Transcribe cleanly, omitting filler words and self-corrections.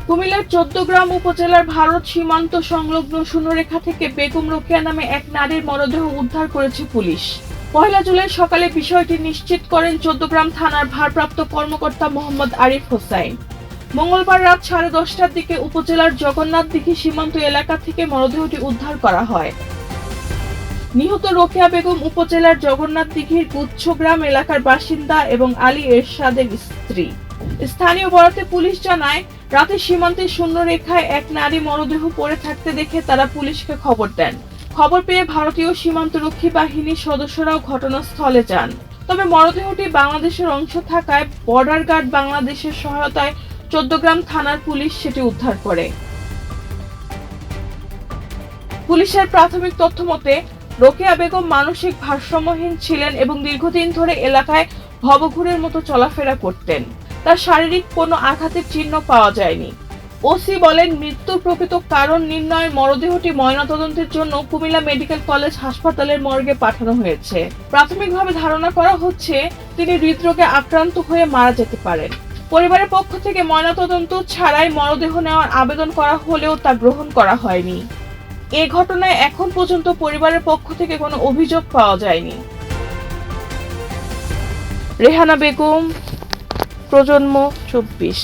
কুমিল্লার ১৪গ্রাম উপজেলার ভারত সীমান্ত সংলগ্ন শূন্যরেখা থেকে বেগম রোকেয়া নামে এক নারীর মরদেহ উদ্ধার করেছে পুলিশ। ১ জুলাই সকালে বিষয়টি নিশ্চিত করেন ১৪গ্রাম থানার ভারপ্রাপ্ত কর্মকর্তা মোহাম্মদ আরিফ হোসাইন। মঙ্গলবার রাত 10:30টার দিকে উপজেলার জগন্নাথদিঘি সীমান্ত এলাকা থেকে মরদেহটি উদ্ধার করা হয়। নিহত রোকেয়া বেগম উপজেলার জগন্নাথদিঘির গুচ্ছগ্রাম এলাকার বাসিন্দা এবং আলী এরশাদের স্ত্রী। স্থানীয় বরাতে পুলিশ জানায়, রাতে সীমান্তে শূন্যরেখায় এক নারী মরদেহ পড়ে থাকতে দেখে তারা পুলিশকে খবর দেন। খবর পেয়ে ভারতীয় সীমান্তরক্ষী বাহিনীর সদস্যরাও ঘটনাস্থলে যান। তবে মরদেহটি বাংলাদেশের অংশ থাকায় বর্ডার গার্ড বাংলাদেশের সহায়তায় ১৪গ্রাম থানার পুলিশ সেটি উদ্ধার করে। পুলিশের প্রাথমিক তথ্য মতে, রোকেয়া বেগম মানসিক ভারসাম্যহীন ছিলেন এবং দীর্ঘদিন ধরে এলাকায় ভবঘুরের মতো চলাফেরা করতেন। তার শারীরিক কোনো আঘাতের চিহ্ন পাওয়া যায়নি। ওসি বলেন, মৃত্যুর প্রকৃত কারণ নির্ণয়ে মরদেহটি ময়নাতদন্তের জন্য কুমিল্লা মেডিকেল কলেজ হাসপাতালের মর্গে পাঠানো হয়েছে। প্রাথমিকভাবে ধারণা করা হচ্ছে তিনি হৃদরোগে আক্রান্ত হয়ে মারা যেতে পারেন। পরিবারের পক্ষ থেকে ময়নাতদন্ত ছাড়াই মরদেহ নেওয়ার আবেদন করা হলেও তা গ্রহণ করা হয়নি। এ ঘটনায় এখন পর্যন্ত পরিবারের পক্ষ থেকে কোনো অভিযোগ পাওয়া যায়নি। রেহানা বেগম, প্রজন্ম ২৪।